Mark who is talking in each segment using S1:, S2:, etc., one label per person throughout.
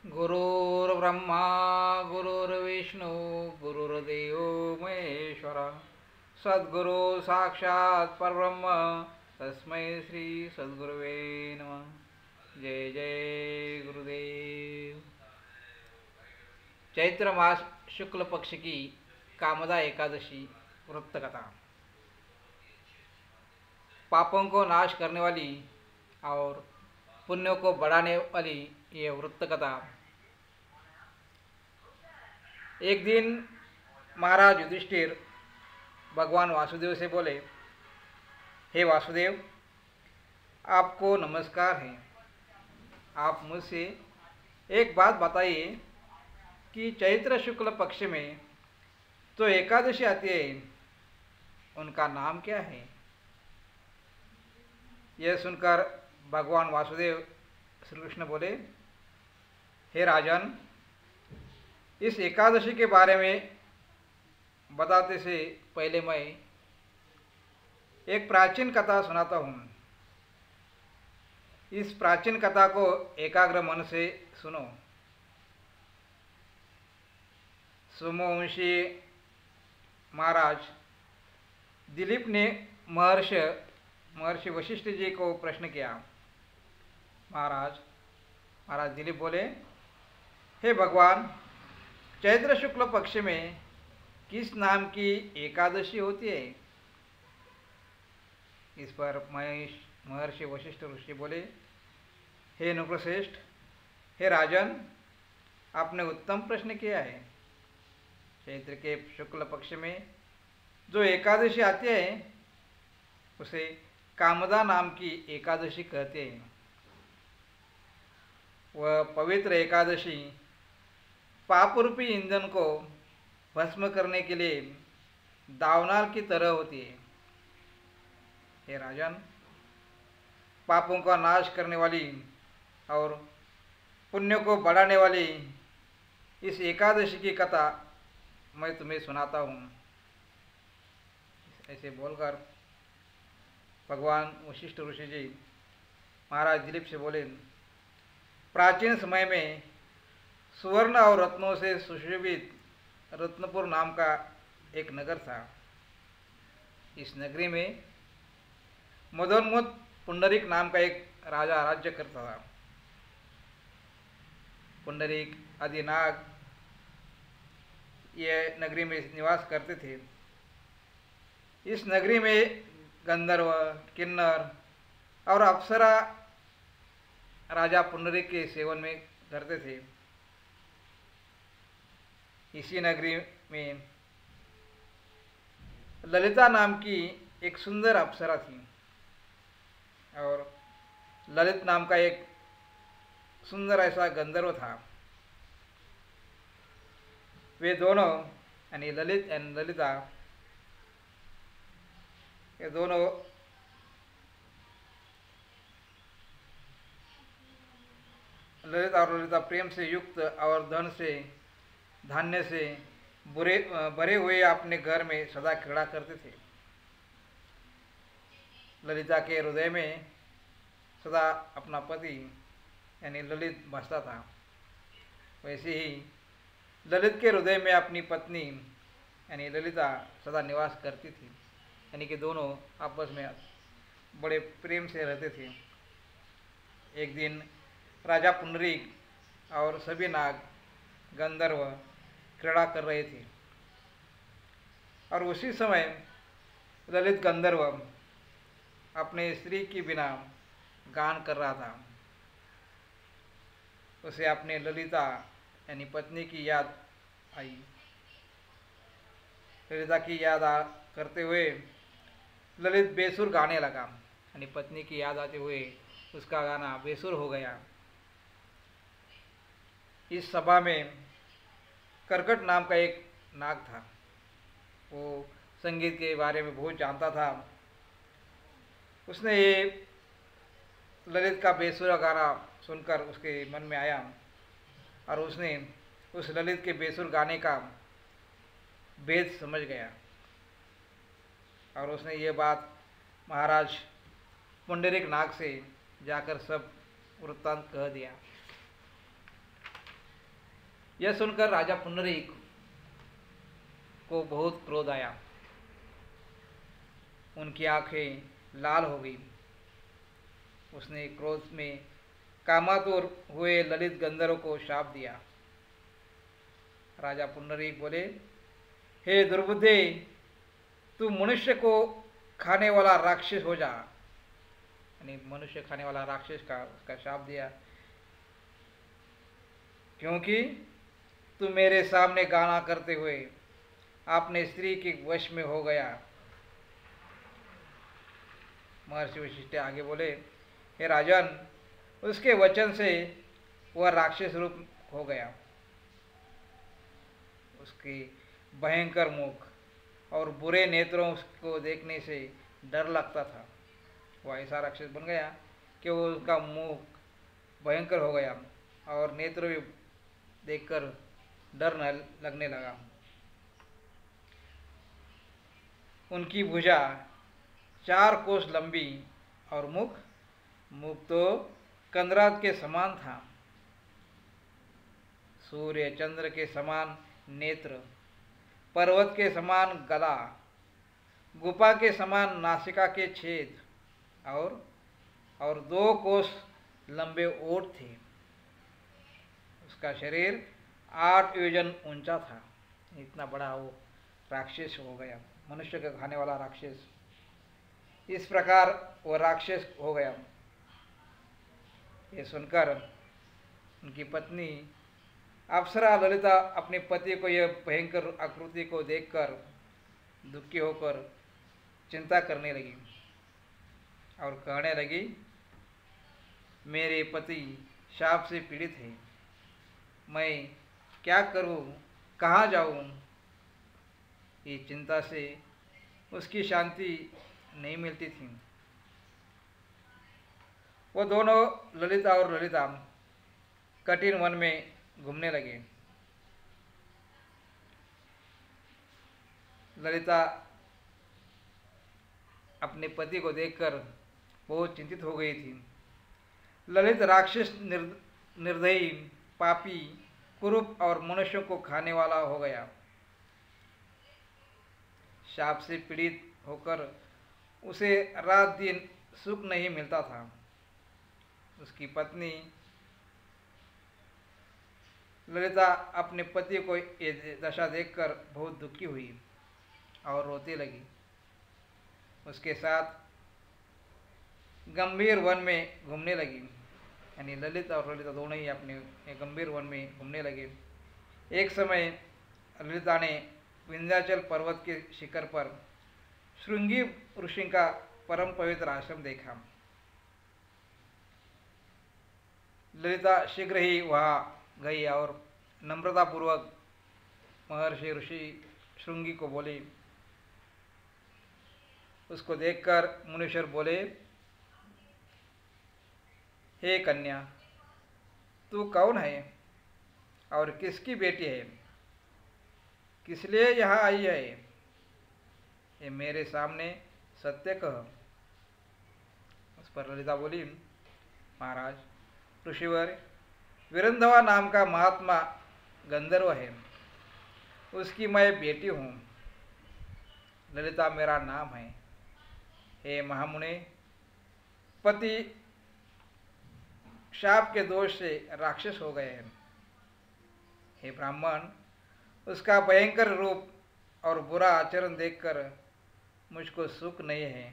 S1: गुरुर्ब्रह्मा गुरुर्विष्णु गुरुर्देव महेश्वर सद्गुरु साक्षात् परब्रह्म तस्मै श्री सद्गुरुवे नमः। जय जय गुरुदेव। चैत्र मास शुक्ल पक्ष की कामदा एकादशी वृत्त कथा। पापों को नाश करने वाली और पुण्यों को बढ़ाने वाली ये वृत्त कथा। एक दिन महाराज युधिष्ठिर भगवान वासुदेव से बोले, हे वासुदेव, आपको नमस्कार है। आप मुझसे एक बात बताइए कि चैत्र शुक्ल पक्ष में तो एकादशी आती है, उनका नाम क्या है? यह सुनकर भगवान वासुदेव श्री कृष्ण बोले, हे राजन, इस एकादशी के बारे में बताते से पहले मैं एक प्राचीन कथा सुनाता हूँ। इस प्राचीन कथा को एकाग्र मन से सुनो। सोमवंशी महाराज दिलीप ने महर्षि वशिष्ठ जी को प्रश्न किया। महाराज दिलीप बोले, हे भगवान, चैत्र शुक्ल पक्ष में किस नाम की एकादशी होती है? इस पर महर्षि वशिष्ठ ऋषि बोले, हे नृपश्रेष्ठ, हे राजन, आपने उत्तम प्रश्न किया है। चैत्र के शुक्ल पक्ष में जो एकादशी आती है उसे कामदा नाम की एकादशी कहते हैं। वह पवित्र एकादशी पापरूपी ईंधन को भस्म करने के लिए दावनाल की तरह होती है। हे राजन, पापों का नाश करने वाली और पुण्य को बढ़ाने वाली इस एकादशी की कथा मैं तुम्हें सुनाता हूँ। ऐसे बोलकर भगवान वशिष्ठ ऋषि जी महाराज दिलीप से बोले, प्राचीन समय में सुवर्ण और रत्नों से सुशोभित रत्नपुर नाम का एक नगर था। इस नगरी में मदोन्मत्त पुंडरीक नाम का एक राजा राज्य करता था। पुंडरीक आदि नाग ये नगरी में निवास करते थे। इस नगरी में गंधर्व, किन्नर और अप्सरा राजा पुंडरीक के सेवन में करते थे। इसी नगरी में ललिता नाम की एक सुंदर अप्सरा थी और ललित नाम का एक सुंदर ऐसा गंधर्व था। वे दोनों यानी ललित एंड ललिता, ये दोनों ललित और ललिता प्रेम से युक्त और धन से धान्य से भरे हुए अपने घर में सदा क्रीड़ा करते थे। ललिता के हृदय में सदा अपना पति यानी ललित बसता था। वैसे ही ललित के हृदय में अपनी पत्नी यानी ललिता सदा निवास करती थी, यानी कि दोनों आपस में बड़े प्रेम से रहते थे। एक दिन राजा पुंडरीक और सभी नाग गंधर्व क्रीड़ा कर रहे थे और उसी समय ललित गंधर्व अपने स्त्री के बिना गान कर रहा था। उसे अपने ललिता यानी पत्नी की याद आई। ललिता की याद करते हुए ललित बेसुर गाने लगा, यानी पत्नी की याद आते हुए उसका गाना बेसुर हो गया। इस सभा में कर्कट नाम का एक नाग था। वो संगीत के बारे में बहुत जानता था। उसने ये ललित का बेसुरा गाना सुनकर उसके मन में आया और उसने उस ललित के बेसुर गाने का भेद समझ गया और उसने ये बात महाराज पुंडरीक नाग से जाकर सब वृत्तांत कह दिया। यह सुनकर राजा पुंडरीक को बहुत क्रोध आया। उनकी आंखें लाल हो गई। उसने क्रोध में कामातुर हुए ललित गंधर्व को शाप दिया। राजा पुंडरीक बोले, हे दुर्बुद्धे, तू मनुष्य को खाने वाला राक्षस हो जा। यानी मनुष्य खाने वाला राक्षस का उसका शाप दिया, क्योंकि तू मेरे सामने गाना करते हुए अपने स्त्री के वश में हो गया। महर्षि वशिष्ठ आगे बोले, हे राजन, उसके वचन से वह राक्षस रूप हो गया। उसकी भयंकर मुख और बुरे नेत्रों को देखने से डर लगता था। वह ऐसा राक्षस बन गया कि वो उसका मुख भयंकर हो गया और नेत्र भी देखकर डर न लगने लगा। उनकी भुजा 4 कोस लंबी और मुख तो कंदरात के समान था। सूर्य चंद्र के समान नेत्र, पर्वत के समान गला, गुफा के समान नासिका के छेद और 2 कोस लंबे ओठ थे। उसका शरीर 8 योजन ऊंचा था। इतना बड़ा वो राक्षस हो गया, मनुष्य का खाने वाला राक्षस। इस प्रकार वो राक्षस हो गया। ये सुनकर उनकी पत्नी अप्सरा ललिता अपने पति को यह भयंकर आकृति को देखकर दुखी होकर चिंता करने लगी और कहने लगी, मेरे पति शाप से पीड़ित है, मैं क्या करूं, कहाँ जाऊं। ये चिंता से उसकी शांति नहीं मिलती थी। वो दोनों ललिता और ललिता कठिन वन में घूमने लगे। ललिता अपने पति को देखकर बहुत चिंतित हो गई थी। ललित राक्षस निर्दयी, पापी, कुरूप और मनुष्यों को खाने वाला हो गया। शाप से पीड़ित होकर उसे रात दिन सुख नहीं मिलता था। उसकी पत्नी ललिता अपने पति को ये दशा देखकर बहुत दुखी हुई और रोती लगी। उसके साथ गंभीर वन में घूमने लगी। यानी ललित और ललिता दोनों ही अपने गंभीर वन में घूमने लगे। एक समय ललिता ने विंध्याचल पर्वत के शिखर पर श्रृंगी ऋषि का परम पवित्र आश्रम देखा। ललिता शीघ्र ही वहाँ गई और नम्रतापूर्वक महर्षि ऋषि श्रृंगी को बोली। उसको देखकर मुनीश्वर बोले, हे कन्या, तू कौन है और किसकी बेटी है, किस लिए यहाँ आई है, ये मेरे सामने सत्य कह। उस पर ललिता बोली, महाराज ऋषिवर, विरंधवा नाम का महात्मा गंधर्व है, उसकी मैं बेटी हूँ। ललिता मेरा नाम है। हे महामुने, पति शाप के दोष से राक्षस हो गए हैं। हे ब्राह्मण, उसका भयंकर रूप और बुरा आचरण देखकर मुझको सुख नहीं है।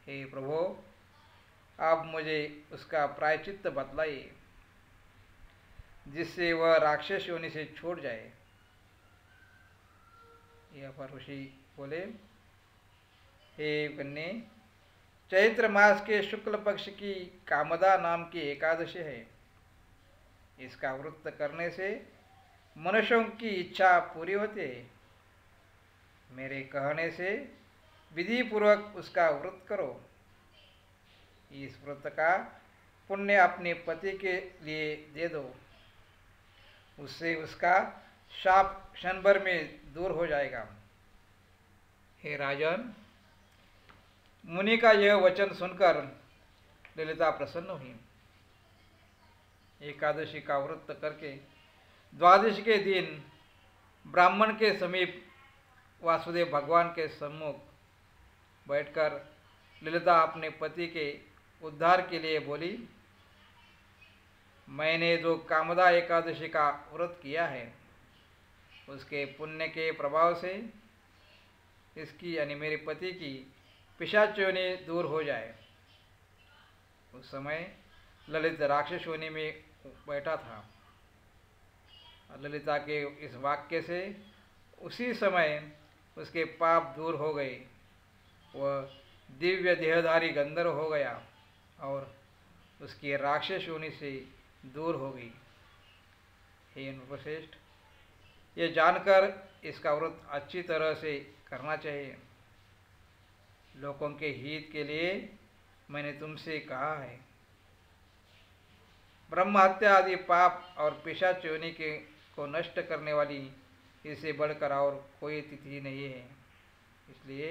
S1: हे प्रभु, आप मुझे उसका प्रायश्चित्त बतलाइए, जिससे वह राक्षस योनि से छूट जाए। यह पर ऋषि बोले, हे कन्ये, चैत्र मास के शुक्ल पक्ष की कामदा नाम की एकादशी है। इसका व्रत करने से मनुष्यों की इच्छा पूरी होती है। मेरे कहने से विधि पूर्वक उसका व्रत करो। इस व्रत का पुण्य अपने पति के लिए दे दो, उससे उसका शाप क्षण भर में दूर हो जाएगा। हे राजन, मुनि का यह वचन सुनकर ललिता प्रसन्न हुई। एकादशी का व्रत करके द्वादशी के दिन ब्राह्मण के समीप वासुदेव भगवान के सम्मुख बैठकर ललिता अपने पति के उद्धार के लिए बोली, मैंने जो कामदा एकादशी का व्रत किया है उसके पुण्य के प्रभाव से इसकी यानी मेरे पति की पिशाच योनि दूर हो जाए। उस समय ललित राक्षस योनि में बैठा था। ललिता के इस वाक्य से उसी समय उसके पाप दूर हो गए, वह दिव्य देहधारी गंधर्व हो गया और उसकी राक्षस योनि से दूर हो गई। हे नृपश्रेष्ठ, ये जानकर इसका व्रत अच्छी तरह से करना चाहिए। लोगों के हित के लिए मैंने तुमसे कहा है। ब्रह्म हत्या आदि पाप और पिशाच योनि के को नष्ट करने वाली इससे बढ़कर और कोई तिथि नहीं है। इसलिए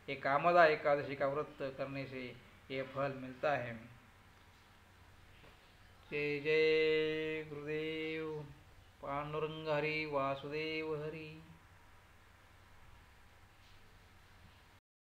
S1: ये कामदा एकादशी का व्रत करने से ये फल मिलता है। जय जय गुरुदेव पांडुरंग हरि वासुदेव हरि।